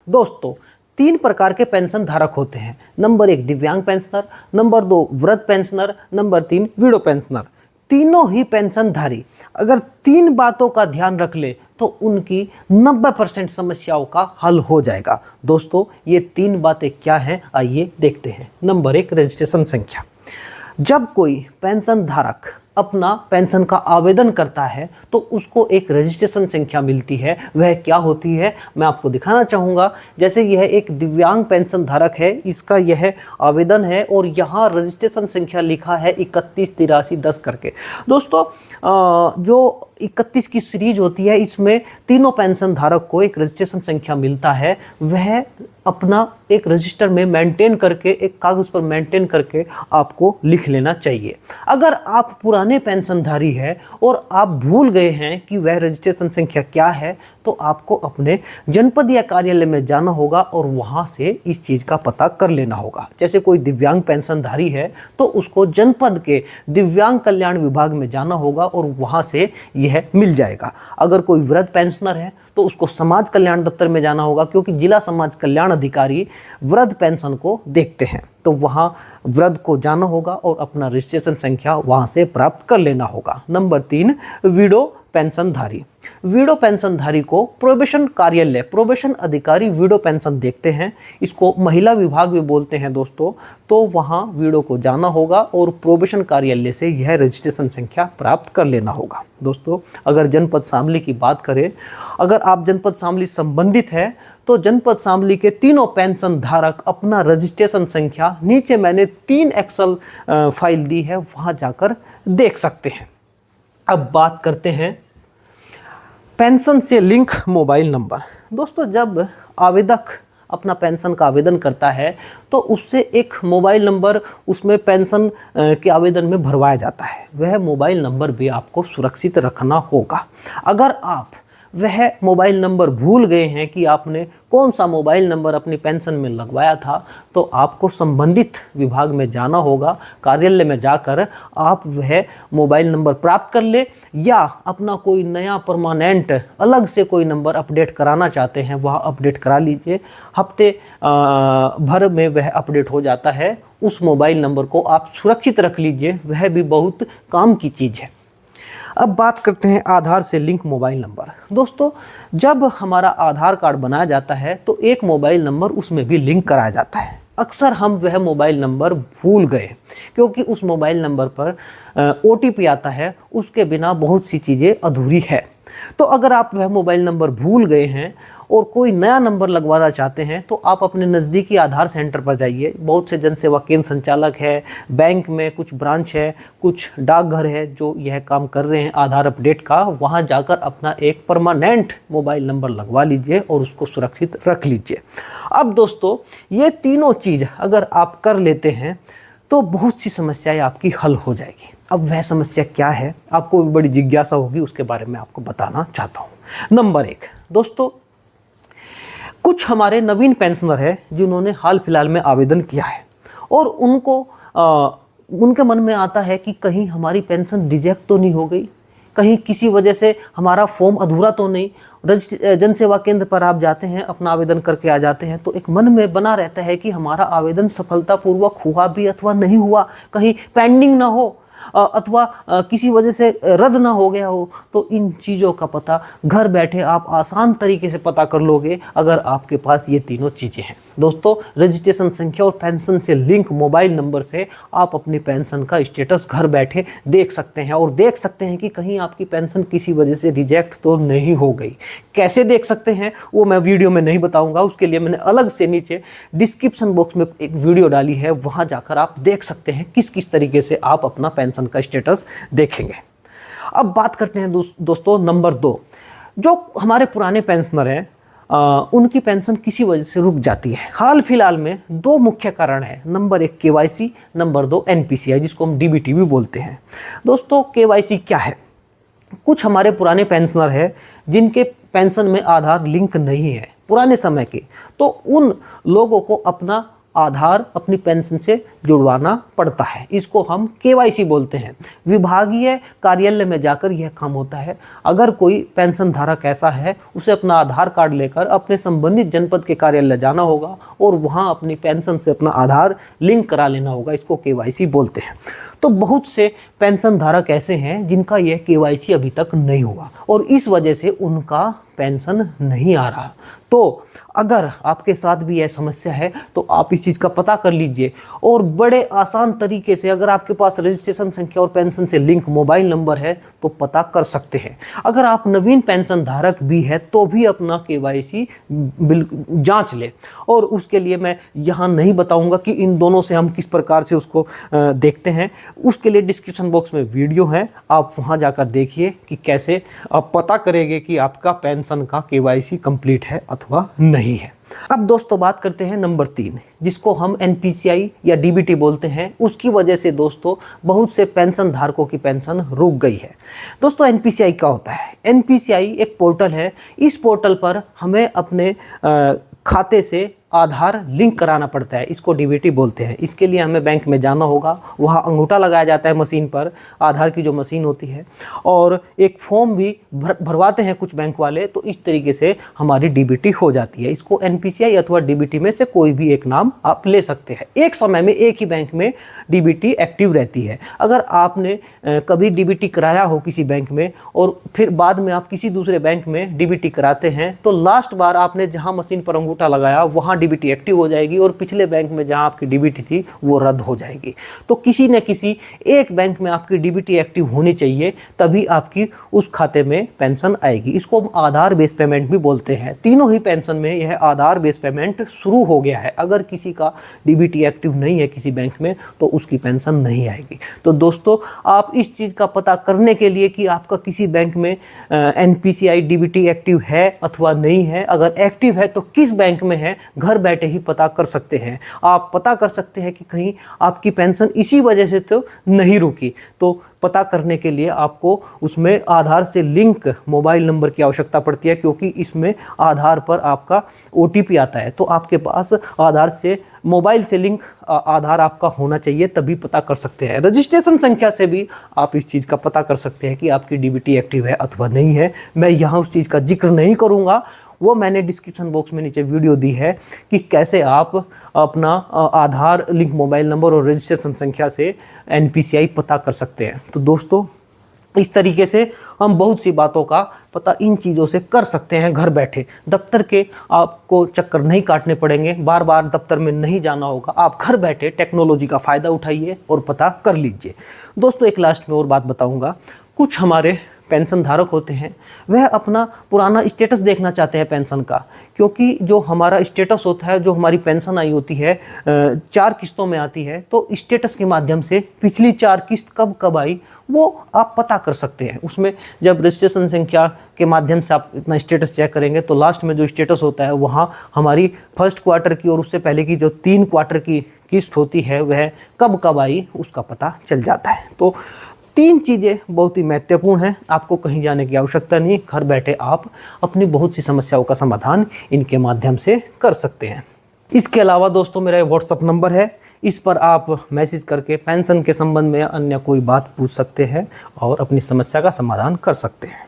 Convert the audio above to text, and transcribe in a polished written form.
दोस्तों, 3 प्रकार के पेंशन धारक होते हैं। नंबर 1 दिव्यांग पेंशनर, नंबर 2 वृद्ध पेंशनर, नंबर 3 विडो पेंशनर। तीनों ही पेंशनधारी अगर 3 बातों का ध्यान रख ले तो उनकी 90% समस्याओं का हल हो जाएगा। दोस्तों, ये 3 बातें क्या हैं, आइए देखते हैं। नंबर 1 रजिस्ट्रेशन संख्या। जब कोई पेंशन धारक अपना पेंशन का आवेदन करता है तो उसको एक रजिस्ट्रेशन संख्या मिलती है। वह क्या होती है, मैं आपको दिखाना चाहूँगा। जैसे यह एक दिव्यांग पेंशन धारक है, इसका यह आवेदन है और यहाँ रजिस्ट्रेशन संख्या लिखा है 318310 करके। दोस्तों, जो 31 की सीरीज होती है, इसमें तीनों पेंशन धारक को एक रजिस्ट्रेशन संख्या मिलता है। वह अपना एक रजिस्टर में मेंटेन करके, एक कागज़ पर मेंटेन करके आपको लिख लेना चाहिए। अगर आप पुराने पेंशनधारी हैं और आप भूल गए हैं कि वह रजिस्ट्रेशन संख्या क्या है, तो आपको अपने जनपदीय कार्यालय में जाना होगा और वहाँ से इस चीज़ का पता कर लेना होगा। जैसे कोई दिव्यांग पेंशनधारी है तो उसको जनपद के दिव्यांग कल्याण विभाग में जाना होगा और वहाँ से यह मिल जाएगा। अगर कोई वृद्ध पेंशनर है तो उसको समाज कल्याण दफ्तर में जाना होगा, क्योंकि जिला समाज कल्याण अधिकारी वृद्ध पेंशन को देखते हैं। तो वहाँ वृद्ध को जाना होगा और अपना रजिस्ट्रेशन संख्या वहाँ से प्राप्त कर लेना होगा। नंबर 3 विडो पेंशनधारी। विडो पेंशनधारी को प्रोबेशन कार्यालय, प्रोबेशन अधिकारी विडो पेंशन देखते हैं। इसको महिला विभाग भी बोलते हैं दोस्तों। तो वहाँ विडो को जाना होगा और प्रोबेशन कार्यालय से यह रजिस्ट्रेशन संख्या प्राप्त कर लेना होगा। दोस्तों, अगर जनपद शामली की बात करें, अगर आप जनपद शामली संबंधित है तो जनपद शामली के तीनों पेंशन धारक अपना रजिस्ट्रेशन संख्या, नीचे मैंने 3 एक्सेल फाइल दी है, वहाँ जाकर देख सकते हैं। अब बात करते हैं पेंशन से लिंक मोबाइल नंबर। दोस्तों, जब आवेदक अपना पेंशन का आवेदन करता है तो उससे एक मोबाइल नंबर उसमें पेंशन के आवेदन में भरवाया जाता है। वह मोबाइल नंबर भी आपको सुरक्षित रखना होगा। अगर आप वह मोबाइल नंबर भूल गए हैं कि आपने कौन सा मोबाइल नंबर अपनी पेंशन में लगवाया था, तो आपको संबंधित विभाग में जाना होगा। कार्यालय में जाकर आप वह मोबाइल नंबर प्राप्त कर ले, या अपना कोई नया परमानेंट अलग से कोई नंबर अपडेट कराना चाहते हैं, वह अपडेट करा लीजिए। हफ्ते भर में वह अपडेट हो जाता है। उस मोबाइल नंबर को आप सुरक्षित रख लीजिए, वह भी बहुत काम की चीज़ है। अब बात करते हैं आधार से लिंक मोबाइल नंबर। दोस्तों, जब हमारा आधार कार्ड बनाया जाता है तो एक मोबाइल नंबर उसमें भी लिंक कराया जाता है। अक्सर हम वह मोबाइल नंबर भूल गए, क्योंकि उस मोबाइल नंबर पर OTP आता है, उसके बिना बहुत सी चीज़ें अधूरी है। तो अगर आप वह मोबाइल नंबर भूल गए हैं और कोई नया नंबर लगवाना चाहते हैं तो आप अपने नज़दीकी आधार सेंटर पर जाइए। बहुत से जनसेवा केंद्र संचालक है, बैंक में कुछ ब्रांच है, कुछ डाकघर है जो यह काम कर रहे हैं आधार अपडेट का। वहां जाकर अपना एक परमानेंट मोबाइल नंबर लगवा लीजिए और उसको सुरक्षित रख लीजिए। अब दोस्तों, ये तीनों चीज़ अगर आप कर लेते हैं तो बहुत सी समस्याएं आपकी हल हो जाएगी। अब वह समस्या क्या है, आपको भी बड़ी जिज्ञासा होगी, उसके बारे में आपको बताना चाहता हूँ। नंबर 1 दोस्तों, कुछ हमारे नवीन पेंशनर हैं जिन्होंने हाल फिलहाल में आवेदन किया है और उनके मन में आता है कि कहीं हमारी पेंशन रिजेक्ट तो नहीं हो गई, कहीं किसी वजह से हमारा फॉर्म अधूरा तो नहीं। जनसेवा केंद्र पर आप जाते हैं, अपना आवेदन करके आ जाते हैं, तो एक मन में बना रहता है कि हमारा आवेदन सफलतापूर्वक हुआ भी अथवा नहीं हुआ, कहीं पेंडिंग ना हो अथवा किसी वजह से रद्द ना हो गया हो। तो इन चीज़ों का पता घर बैठे आप आसान तरीके से पता कर लोगे अगर आपके पास ये तीनों चीज़ें हैं। दोस्तों, रजिस्ट्रेशन संख्या और पेंशन से लिंक मोबाइल नंबर से आप अपनी पेंशन का स्टेटस घर बैठे देख सकते हैं और देख सकते हैं कि कहीं आपकी पेंशन किसी वजह से रिजेक्ट तो नहीं हो गई। कैसे देख सकते हैं वो मैं वीडियो में नहीं बताऊंगा, उसके लिए मैंने अलग से नीचे डिस्क्रिप्शन बॉक्स में एक वीडियो डाली है, वहाँ जाकर आप देख सकते हैं किस किस तरीके से आप अपना पेंशन का स्टेटस देखेंगे। अब बात करते हैं दोस्तों नंबर 2, जो हमारे पुराने पेंशनर हैं उनकी पेंशन किसी वजह से रुक जाती है। हाल फिलहाल में 2 मुख्य कारण हैं। नंबर 1 KYC, नंबर 2 NPCI, जिसको हम DBT भी बोलते हैं। दोस्तों, KYC क्या है? कुछ हमारे पुराने पेंशनर हैं जिनके पेंशन में आधार लिंक नहीं है पुराने समय के, तो उन लोगों को अपना आधार अपनी पेंशन से जुड़वाना पड़ता है। इसको हम केवाईसी बोलते हैं। विभागीय कार्यालय में जाकर यह काम होता है। अगर कोई पेंशन धारक ऐसा है, उसे अपना आधार कार्ड लेकर अपने संबंधित जनपद के कार्यालय जाना होगा और वहां अपनी पेंशन से अपना आधार लिंक करा लेना होगा। इसको केवाईसी बोलते हैं। तो बहुत से पेंशन धारक ऐसे हैं जिनका यह केवाईसी अभी तक नहीं हुआ और इस वजह से उनका पेंशन नहीं आ रहा। तो अगर आपके साथ भी यह समस्या है तो आप इस चीज़ का पता कर लीजिए और बड़े आसान तरीके से, अगर आपके पास रजिस्ट्रेशन संख्या और पेंशन से लिंक मोबाइल नंबर है तो पता कर सकते हैं। अगर आप नवीन पेंशन धारक भी है तो भी अपना केवाईसी जांच ले। और उसके लिए मैं यहाँ नहीं बताऊँगा कि इन दोनों से हम किस प्रकार से उसको देखते हैं। उसके लिए डिस्क्रिप्शन बॉक्स में वीडियो है, आप वहाँ जाकर देखिए कि कैसे आप पता करेंगे कि आपका पेंशन का केवाईसी कंप्लीट है अथवा नहीं है। अब दोस्तों बात करते हैं नंबर 3, जिसको हम एनपीसीआई या डीबीटी बोलते हैं। उसकी वजह से दोस्तों बहुत से पेंशन धारकों की पेंशन रुक गई है। दोस्तों एनपीसीआई क्या होता है? एनपीसीआई एक पोर्टल है। इस पोर्टल पर हमें अपने खाते से आधार लिंक कराना पड़ता है। इसको डीबीटी बोलते हैं। इसके लिए हमें बैंक में जाना होगा, वहाँ अंगूठा लगाया जाता है मशीन पर, आधार की जो मशीन होती है, और एक फॉर्म भी भरवाते हैं कुछ बैंक वाले। तो इस तरीके से हमारी डीबीटी हो जाती है। इसको एनपीसीआई अथवा डीबीटी में से कोई भी एक नाम आप ले सकते हैं। एक समय में एक ही बैंक में डीबीटी एक्टिव रहती है। अगर आपने कभी डीबीटी कराया हो किसी बैंक में और फिर बाद में आप किसी दूसरे बैंक में डीबीटी कराते हैं तो लास्ट बार आपने जहाँ मशीन पर अंगूठा लगाया वहाँ डीबीटी एक्टिव हो जाएगी और पिछले बैंक में जहां आपकी डीबीटी थी वो रद्द हो जाएगी। तो किसी न किसी एक बैंक में आपकी डीबीटी एक्टिव होनी चाहिए, तभी आपकी उस खाते में पेंशन आएगी। इसको हम आधार बेस पेमेंट भी बोलते हैं। तीनों ही पेंशन में यह आधार बेस पेमेंट शुरू हो गया है। अगर किसी का डीबीटी एक्टिव नहीं है किसी बैंक में तो उसकी पेंशन नहीं आएगी। तो दोस्तों आप इस चीज़ का पता करने के लिए कि आपका किसी बैंक में एनपीसीआई डीबीटी एक्टिव है अथवा नहीं है, अगर एक्टिव है तो किस बैंक में है, घर बैठे ही पता कर सकते हैं। आप पता कर सकते हैं कि कहीं आपकी पेंशन इसी वजह से तो नहीं रुकी। तो पता करने के लिए आपको उसमें आधार से लिंक मोबाइल नंबर की आवश्यकता पड़ती है, क्योंकि इसमें आधार पर आपका ओटीपी आता है। तो आपके पास आधार से मोबाइल से लिंक आधार आपका होना चाहिए, तभी पता कर सकते हैं। रजिस्ट्रेशन संख्या से भी आप इस चीज़ का पता कर सकते हैं कि आपकी डीबीटी एक्टिव है अथवा नहीं है। मैं यहाँ उस चीज़ का जिक्र नहीं करूँगा, वो मैंने डिस्क्रिप्शन बॉक्स में नीचे वीडियो दी है कि कैसे आप अपना आधार लिंक मोबाइल नंबर और रजिस्ट्रेशन संख्या से एनपीसीआई पता कर सकते हैं। तो दोस्तों इस तरीके से हम बहुत सी बातों का पता इन चीज़ों से कर सकते हैं घर बैठे। दफ्तर के आपको चक्कर नहीं काटने पड़ेंगे, बार बार दफ्तर में नहीं जाना होगा। आप घर बैठे टेक्नोलॉजी का फ़ायदा उठाइए और पता कर लीजिए। दोस्तों एक लास्ट में और बात बताऊँगा। कुछ हमारे पेंशन धारक होते हैं, वह अपना पुराना स्टेटस देखना चाहते हैं पेंशन का, क्योंकि जो हमारा स्टेटस होता है, जो हमारी पेंशन आई होती है 4 किस्तों में आती है, तो स्टेटस के माध्यम से पिछली 4 किस्त कब कब आई वो आप पता कर सकते हैं। उसमें जब रजिस्ट्रेशन संख्या के माध्यम से आप इतना स्टेटस चेक करेंगे तो लास्ट में जो स्टेटस होता है वहाँ हमारी फर्स्ट क्वार्टर की और उससे पहले की जो 3 क्वार्टर की किस्त होती है वह कब कब आई उसका पता चल जाता है। तो 3 चीज़ें बहुत ही महत्वपूर्ण हैं। आपको कहीं जाने की आवश्यकता नहीं, घर बैठे आप अपनी बहुत सी समस्याओं का समाधान इनके माध्यम से कर सकते हैं। इसके अलावा दोस्तों मेरा व्हाट्सअप नंबर है, इस पर आप मैसेज करके पेंशन के संबंध में अन्य कोई बात पूछ सकते हैं और अपनी समस्या का समाधान कर सकते हैं।